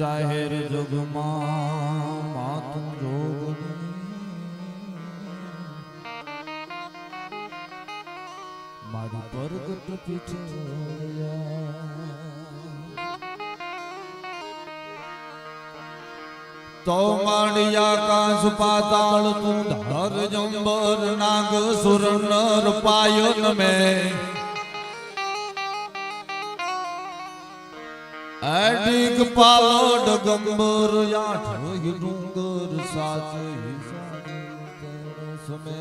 જાહેર જગમાં માતું જોગની મારી પરગટ તો માંડિયા કાશ પાતાળ તું ધર જંબર નાગ સુર નર પાયન મેં અડીક પાલડ ગંબર આઠ ડુંગર સાચે સમે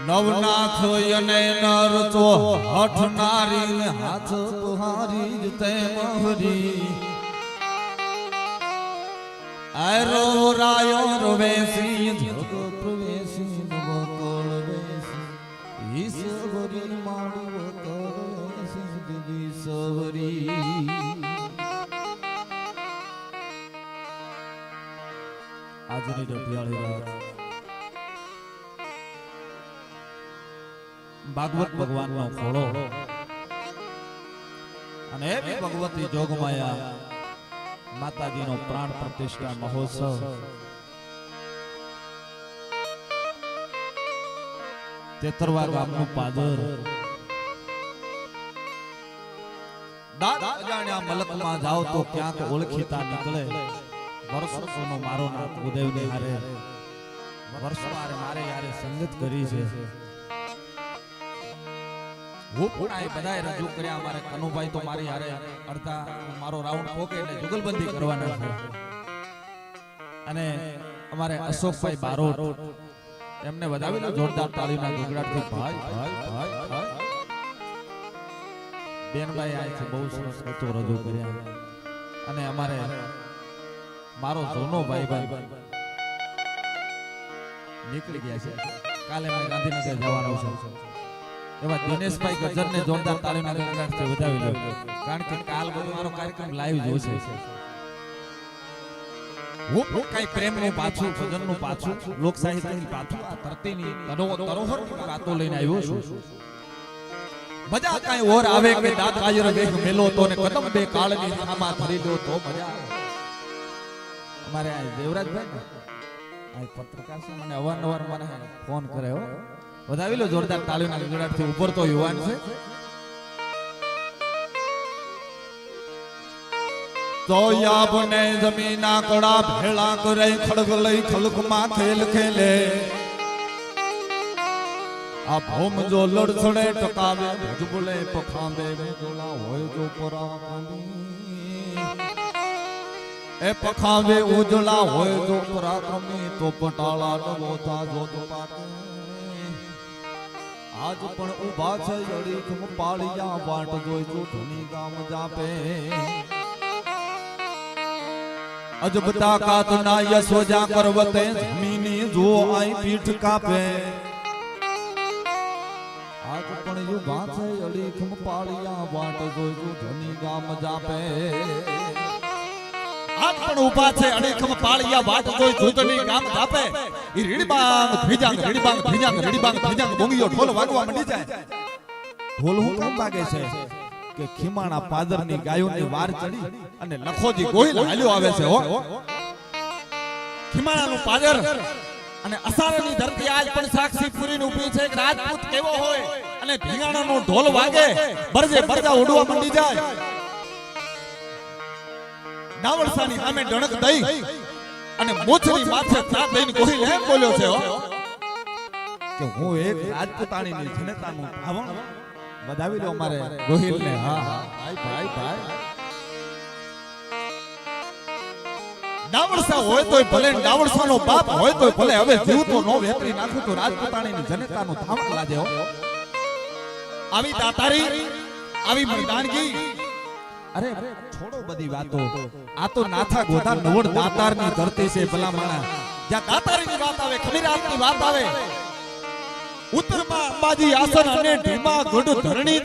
નવનાથ અને નર તો હઠ નારી હાથ પહારી તે મહરી આરો રાયો વેસી જગ પ્રવેશી નવકળ વેસી ઈશ્વરી માડવ કરે સિદ્ધિ સવરી આજની રટિયાળી રાત ભાગવત ભગવાનનો ખોળો અને એવી ભગવતી જોગમાયા માતાજીનો પ્રાણ પ્રતિષ્ઠા મહોત્સવ તેતરવા ગામનું પાદર દાદ અજાણ્યા મલકમાં જાઓ તો ક્યાંક ઓળખીતા નીકળે વર્ષોનો મારો નાથ ઉદયની હારે વર્ષો મારે યારે સંગત કરી છે હું પણ આ બધાએ રજૂ કર્યા અમારે કનુભાઈ તો મારી હારે અડધા મારો રાઉન્ડ પોકે એટલે જુગલબંધી કરવાના છે અને અમારે અશોકભાઈ બારોટ એમને વધાવીને જોરદાર તાળીના ગગડાટથી ભાઈ ભાઈ ભાઈ ભાઈ બેનભાઈ આ છે બહુ સરસ ગીતો રજૂ કર્યા અને અમારે મારો જોનો ભાઈ ભાઈ નીકળી ગયા છે કાલે મેં ગાંધીનગર જવાનો છું એવા દિનેશભાઈ ગજરને જોરદાર તાળીના ગગડાટથી વધાવી લો કારણ કે કાલ બધો મારો કાર્યક્રમ લાઈવ જોશે હું કઈ પ્રેમનું પાછું ભજનનું પાછું લોક સાહિત્યની પાછું આ ધરતીની તરોહરની વાતો લઈને આવ્યો છું મજા કઈ ઓર આવે કે દાંત કાજર વેગ મેલો તો ને કદમ બે કાળની આમાં ધરી લો તો મજા અમારે આ દેવરાજભાઈ આ પત્રકાર છે મને અવારનવાર મને ફોન કરે હો વધાવી લો જોરદાર તાળીના ગગડાટથી ઉપર તો યુવાન છે તો યાબને જમીના કડા ભેળા કરે ખડગ લઈ ખલકમાં ખેલ ખેલે આ ભોમ જો લડછડે ટકાવે ભુજબુલે પખાંબે વેજોલા હોય જો પરાક્રમી એ પખાંબે ઉજળા હોય જો પરાક્રમી તો પટાળા નવો તાજો તો પાકે આજ પણ ઉભા છે અડીખમ પાળિયા વાટ જોઈ જો ધની ગામ જાપે અજબ તાકાત ના યશોજા કરવતે જમીની જો આઈ પીઠ કાપે આજ પણ યુગા છે અડીખમ પાળિયા વાટ જોઈ જો ધની ગામ જાપે આજ પણ ઉભા છે અડીખમ પાળિયા વાટ જોઈ ધૂતની ગામ જાપે ઈ રીડબાંગ ભીજાંગ રીડબાંગ ભીજાંગ રીડબાંગ ભીજાંગ બોંગીઓ ઢોલ વાગવા મંડી જાય ઢોલ હું કામ વાગે છે કે ખીમાણા પાદરની ગાયોની વાર ચડી અને લખોજી ગોહિલ હાલ્યો આવે છે હો ખીમાણાનું પાદર અને અસારની ધરતી આજ પણ સાક્ષી પૂરીને ઊભી છે કે રાજપૂત કેવો હોય અને ભીંગાણાનો ઢોલ વાગે બરજે બરજા ઉડવા મંડી જાય નાવળસાની સામે ડણક દઈ અને મોછની માથે ત્રાપ દઈને ગોહિલ એમ બોલ્યો છે હો કે હું એક રાજપૂતાણીની જનતાનું ભાવણ વધાવી લો અમારે ગોહિલ ને હા ભાઈ ભાઈ ભાઈ ડાવણસા હોય તોય ભલે ડાવણસાનો બાપ હોય તોય ભલે હવે જીવ તો નો વેપરી નાખું તો રાજપૂતાણીની જનતાનું ધામણ લાજે હો આવી દાતારી આવી મૈદાનગી અરે છોડો બધી વાતો આ તો નાથા ગોધા નવડ દાતારની ધરતી છે ભલા માણા જ્યાં દાતારીની વાત આવે ખમીરાતની વાત આવે ઉત્તરમાં અંબાજી આસન અને ઢીમા ગઢ ધરણી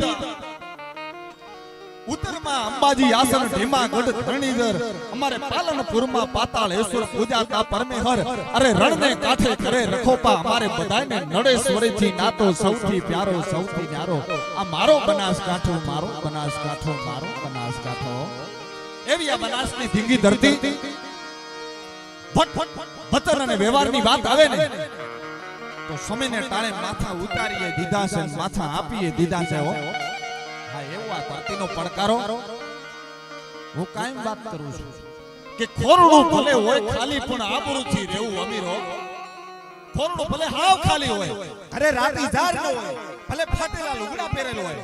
ઉત્તરમાં અંબાજી આસન ઢીમા ગઢ ધરણીધર અમારે પાલનપુરમાં પાતાળેશ્વર પૂજાતા પરમેહર અરે રણને કાંઠે કરે રખોપા અમારે બધાયને નડેશ્વરીથી નાતો સૌથી પ્યારો સૌથી ન્યારો આ મારો બનાસકાંઠો મારો બનાસકાંઠો મારો બનાસકાંઠો એવી આ બનાસની ધીંગી ધરતી ભતર અને વ્યવહારની વાત આવે ને તો સમયને ટાણે માથા ઉતારીએ દીધા છે માથા આપીએ દીધા છે હો હા એવું આ ધરતીનો પડકારો હું કાયમ વાત કરું છું કે ખોરડું ભલે હોય ખાલી પણ આબરૂથી રહેવું અમીર હો ખોરડું ભલે હાવ ખાલી હોય અરે રાતી ઝાર ન હોય ભલે ફાટેલા લુગડા પહેરેલો હોય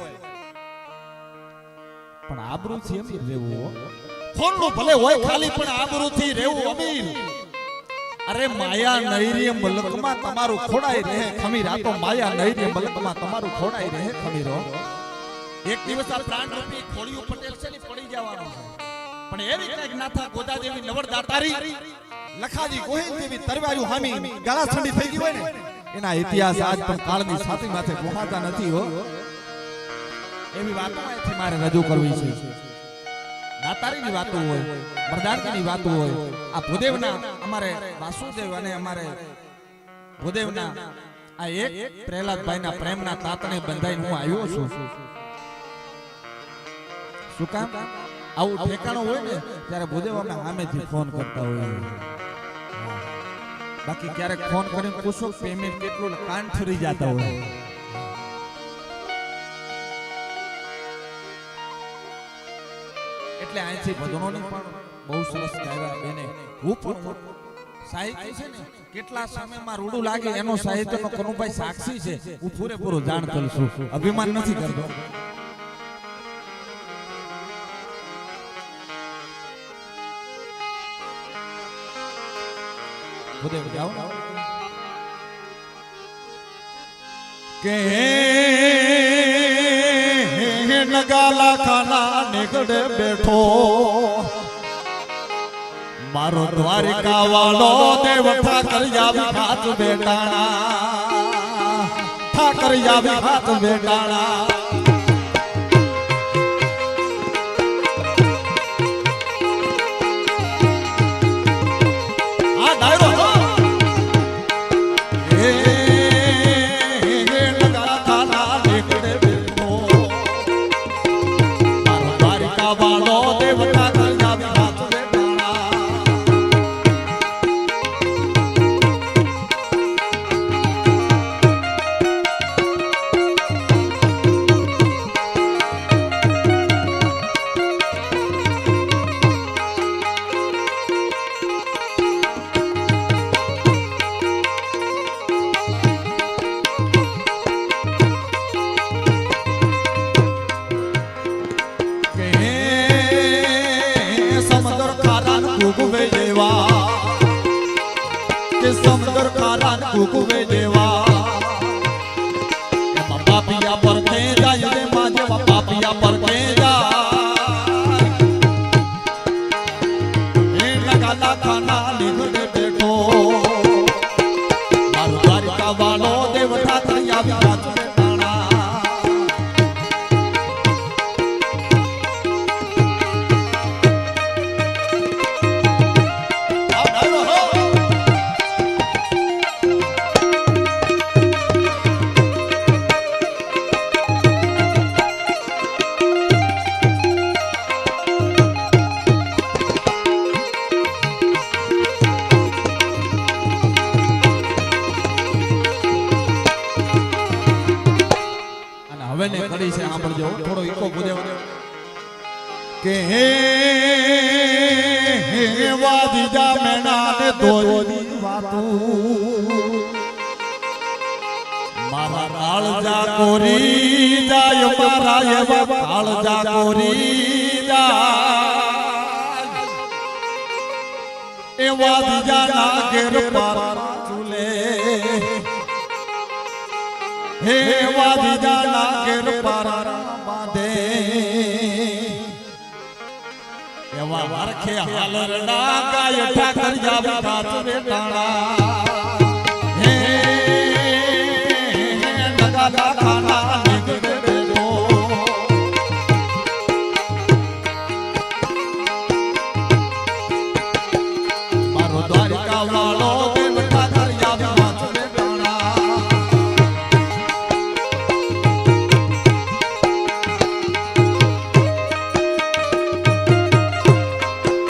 પણ આબરૂથી અમીર રહેવું હો ખોરડું ભલે હોય ખાલી પણ આબરૂથી રહેવું અમીર અરે માયા નૈર્ય મલકમાં તમારું ખોડાઈ રહે ખમીર આ તો માયા નૈર્ય મલકમાં તમારું ખોડાઈ રહે ખમીરો એક દિવસ આ પ્રાણ રૂપી ખોડિયું પટેલ છે ને પડી જવાનો પણ એવી કઈક નાથા ગોદા દેવી નવર દાતારી લખાજી ગોહિલ દેવી તરવાર્યું હામી ગાળા ઠંડી થઈ ગઈ હોય ને એના ઇતિહાસ આજ પણ કાળની છાતી માથે પહોંચતા નથી હો એવી વાતો અહીંથી મારે રજૂ કરવી છે દાતારીની વાતો હોય મર્દાનગીની વાતો હોય આ ભૂદેવના અમારે વાસુદેવ અને અમારે ભૂદેવના આ એક પ્રહલાદભાઈના પ્રેમના તાતણે બંધાઈને હું આવ્યો છું શું કામ આવું ઠેકાણું હોય ને ત્યારે ભૂદેવ અમે સામેથી ફોન કરતા હોય બાકી ક્યારેક ફોન કરીને પૂછો પેમેન્ટ કેટલું કાન ઠરી જતા હોય એટલે અહીંથી ભજનોની પણ બહુ સરસ ગાયા બેને હું સાહિત્ય છે ને કેટલા સમયમાં રૂડું લાગે એનો સાહિત્યનો કનુભાઈ સાક્ષી છે હું પૂરેપૂરો જાણતો છું અભિમાન નથી કરતો ભૂદેવ જાઓ કે નગાલા ખાના નીકળે બેઠો મારો દ્વારિકા વાળો દેવ ઠાકર આવી હાથ બેટાણા ઠાકર આવી હાથ બેટાણા આ ડાયરો સમદર ખારા કુકવે દેવા એમાં પાપિયા પર કે જાય રે માં જેવા પાપિયા પર કે જાય એ નગાલા ખાના લીધે બેઠો મારો દ્વારિકા વાળો દેવ ઠાકર આવી હાથ બેટાણા ને કરી છે સાંભળજો થોડો ઈકો ભૂદેવ કે હે વાદીજા મેણા ને દોરી વાતો મારા કાળજા કોરી જાય મારા એવા કાળજા કોરી જાય એ વાદીજા ના ઘેર પર ચૂલે હે વાદીજા ના ઘેર પારા બાંધે એવા વારખે હાલરડા ગાય ઠાકર જાવી હાથ બેટાણા હે નગાલા ખાના નીકળે બેઠો દ્વારિકા વાળા